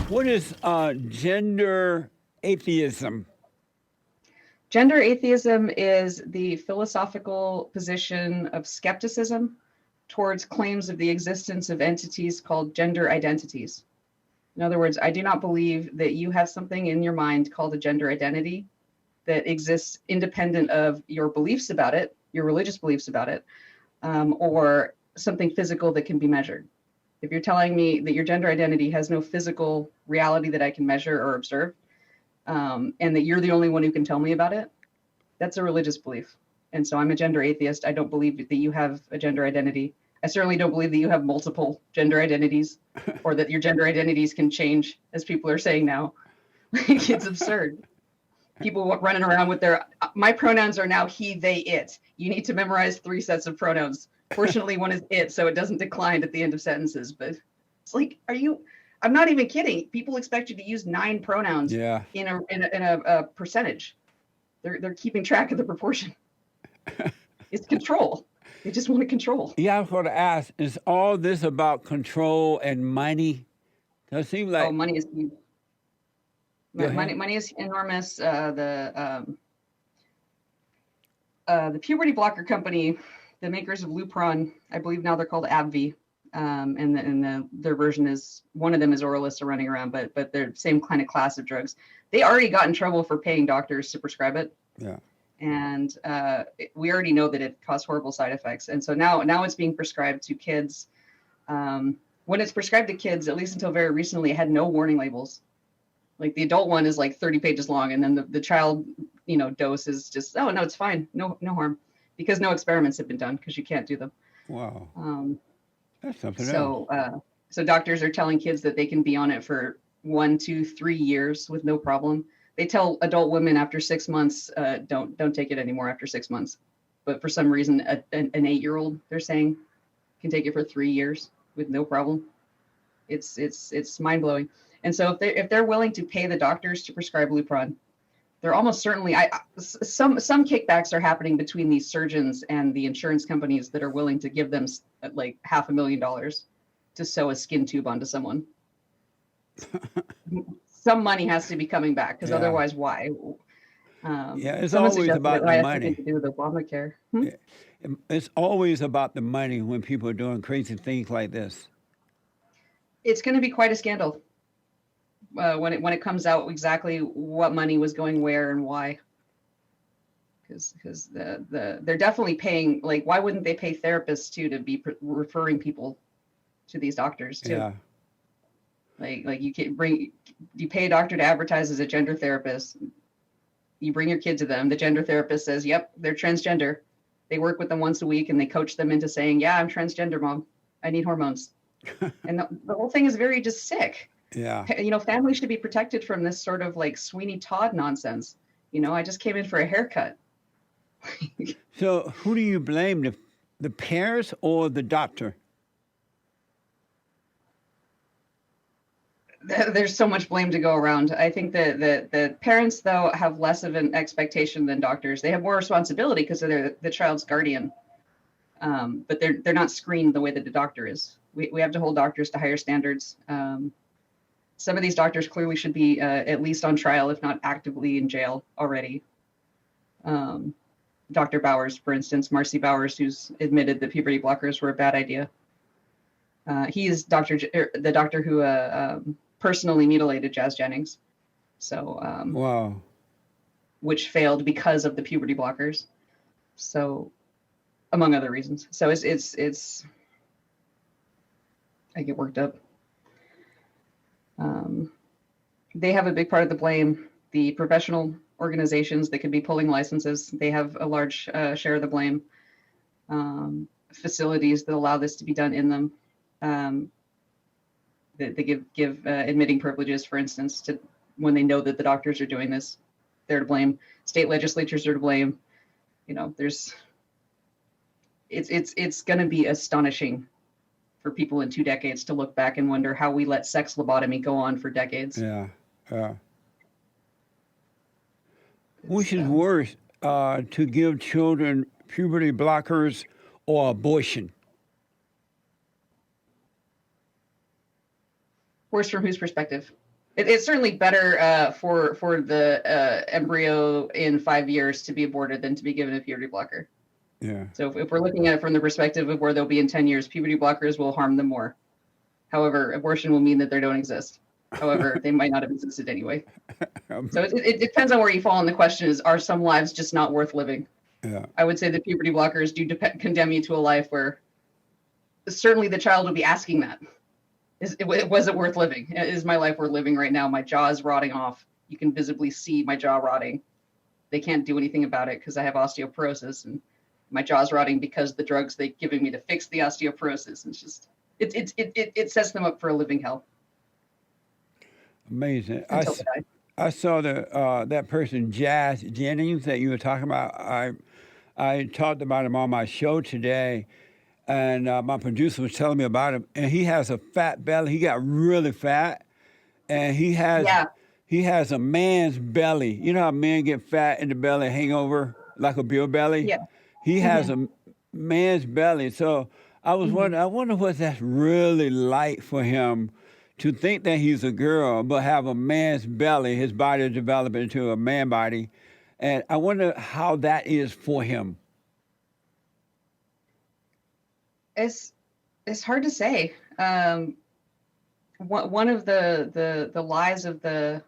What is gender atheism? Gender atheism is the philosophical position of skepticism towards claims of the existence of entities called gender identities. In other words, I do not believe that you have something in your mind called a gender identity that exists independent of your beliefs about it, your religious beliefs about it, or something physical that can be measured. If you're telling me that your gender identity has no physical reality that I can measure or observe, and that you're the only one who can tell me about it, that's a religious belief. And so I'm a gender atheist. I don't believe that you have a gender identity. I certainly don't believe that you have multiple gender identities or that your gender identities can change, as people are saying now. It's absurd. People running around with my pronouns are now he, they, it. You need to memorize 3 sets of pronouns. Fortunately, one is it, so it doesn't decline at the end of sentences. But it's like, I'm not even kidding. People expect you to use 9 pronouns in a percentage. They're keeping track of the proportion. It's control. They just want to control. Yeah, I was going to ask, is all this about control and money? Does it seem like... money is huge. Money is enormous. The puberty blocker company, the makers of Lupron, I believe now they're called AbbVie, and their version is, one of them is Oralist running around, but they're the same kind of class of drugs. They already got in trouble for paying doctors to prescribe it. Yeah. And we already know that it caused horrible side effects. And so now it's being prescribed to kids. When it's prescribed to kids, at least until very recently, it had no warning labels. Like the adult one is like 30 pages long, and then the child, dose is just, oh no, it's fine, no harm, because no experiments have been done because you can't do them. Wow. That's something else. So doctors are telling kids that they can be on it for 1, 2, 3 years with no problem. They tell adult women after 6 months, don't take it anymore after 6 months. But for some reason, an 8-year-old, they're saying, can take it for 3 years with no problem. It's mind blowing. And so if they're willing to pay the doctors to prescribe Lupron, they're almost certainly, some kickbacks are happening between these surgeons and the insurance companies that are willing to give them like $500,000 to sew a skin tube onto someone. Some money has to be coming back, because otherwise, why? It's always about the money. To do with Obamacare. It's always about the money when people are doing crazy things like this. It's going to be quite a scandal when it comes out exactly what money was going where and why. Because they're definitely paying. Like, why wouldn't they pay therapists too to be referring people to these doctors too? Yeah. Like you pay a doctor to advertise as a gender therapist. You bring your kid to them. The gender therapist says, yep, they're transgender. They work with them once a week and they coach them into saying, yeah, I'm transgender, mom. I need hormones. And the whole thing is very just sick. Yeah. Families should be protected from this sort of like Sweeney Todd nonsense. I just came in for a haircut. So who do you blame, the parents or the doctor? There's so much blame to go around. I think that the parents, though, have less of an expectation than doctors. They have more responsibility because they're the child's guardian, but they're not screened the way that the doctor is. We have to hold doctors to higher standards. Some of these doctors clearly should be at least on trial, if not actively in jail already. Dr. Bowers, for instance, Marcy Bowers, who's admitted that puberty blockers were a bad idea. He is the doctor who personally mutilated Jazz Jennings. So, wow. Which failed because of the puberty blockers. So, among other reasons. So it's I get worked up. They have a big part of the blame. The professional organizations that could be pulling licenses, they have a large share of the blame. Facilities that allow this to be done in them. They give admitting privileges, for instance, to when they know that the doctors are doing this, they're to blame. State legislatures are to blame. It's going to be astonishing for people in 2 decades to look back and wonder how we let sex lobotomy go on for decades. Yeah. Which is worse, to give children puberty blockers or abortion? Worse from whose perspective? It's certainly better for the embryo in 5 years to be aborted than to be given a puberty blocker. Yeah. So if we're looking at it from the perspective of where they'll be in 10 years, puberty blockers will harm them more. However, abortion will mean that they don't exist. However, they might not have existed anyway. So it depends on where you fall. And the question is, are some lives just not worth living? Yeah. I would say that puberty blockers do condemn you to a life where certainly the child will be asking that. Was it worth living? Is my life worth living right now? My jaw is rotting off. You can visibly see my jaw rotting. They can't do anything about it because I have osteoporosis, and my jaw's rotting because the drugs they're giving me to fix the osteoporosis. It's just it sets them up for a living hell. Amazing. Until they die. I saw that person, Jazz Jennings, that you were talking about. I talked about him on my show today, and my producer was telling me about him. And he has a fat belly. He got really fat, and he has a man's belly. You know how men get fat in the belly, hang over like a beer belly. Yeah. He has a man's belly. So I was wondering. I wonder what that's really like for him, to think that he's a girl but have a man's belly, his body develop into a man body. And I wonder how that is for him. It's hard to say. One of the lies of the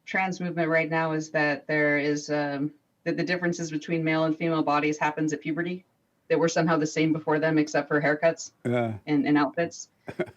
trans movement right now is that there is that the differences between male and female bodies happens at puberty, that we're somehow the same before them except for haircuts and outfits.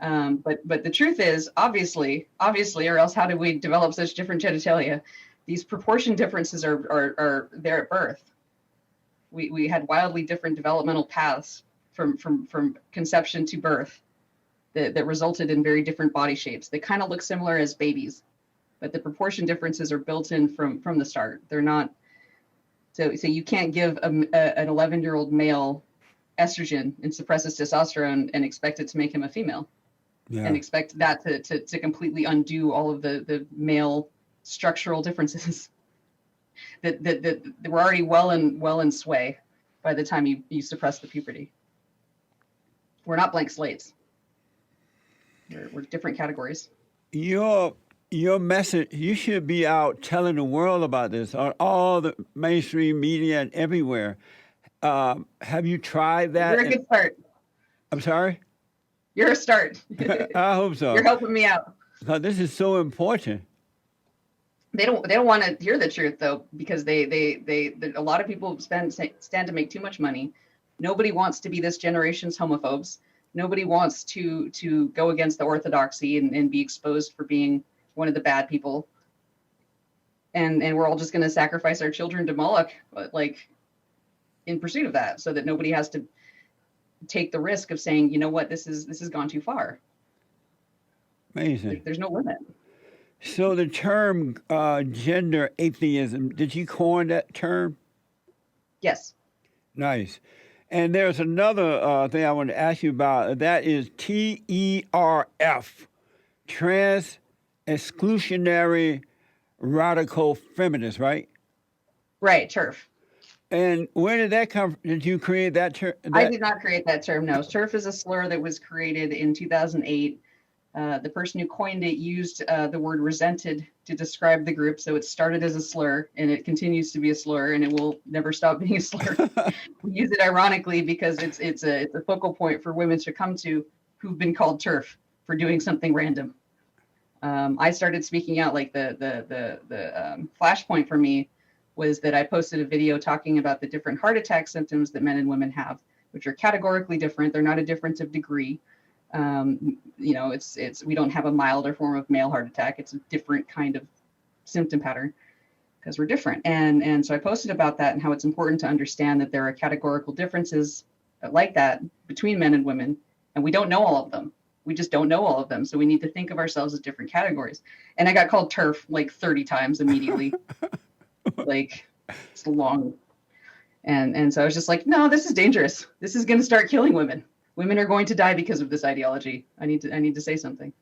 But the truth is, obviously, or else how did we develop such different genitalia? These proportion differences are there at birth. We had wildly different developmental paths from conception to birth that resulted in very different body shapes. They kind of look similar as babies, but the proportion differences are built in from the start. They're not. So you can't give an 11-year-old male estrogen and suppress his testosterone and expect it to make him a female, and expect that to completely undo all of the male structural differences that were already well in sway by the time you suppress the puberty. We're not blank slates. We're different categories. Your message, you should be out telling the world about this on all the mainstream media and everywhere. Have you tried that? You're a good start. I'm sorry? You're a start. I hope so. You're helping me out. This is so important. They don't want to hear the truth though, because they a lot of people stand to make too much money. Nobody wants to be this generation's homophobes. Nobody wants to go against the orthodoxy and be exposed for being one of the bad people. And we're all just going to sacrifice our children to Moloch, like in pursuit of that, so that nobody has to take the risk of saying, you know what, this has gone too far. Amazing. There's no limit. So the term gender atheism, did you coin that term? Yes. Nice. And there's another thing I want to ask you about. That is T.E.R.F, Trans-Exclusionary Radical Feminist, right? Right, TERF. And where did that come from? Did you create that term? I did not create that term, no. TERF is a slur that was created in 2008. The person who coined it used the word resented to describe the group. So it started as a slur, and it continues to be a slur, and it will never stop being a slur. We use it ironically because it's a focal point for women to come to who've been called TERF for doing something random. I started speaking out, like the flashpoint for me was that I posted a video talking about the different heart attack symptoms that men and women have, which are categorically different. They're not a difference of degree. It's we don't have a milder form of male heart attack. It's a different kind of symptom pattern because we're different. And so I posted about that and how it's important to understand that there are categorical differences like that between men and women, and we don't know all of them. We just don't know all of them. So we need to think of ourselves as different categories. And I got called TERF like 30 times immediately. Like it's long. And so I was just like, no, this is dangerous. This is going to start killing women. Women are going to die because of this ideology. I need to say something.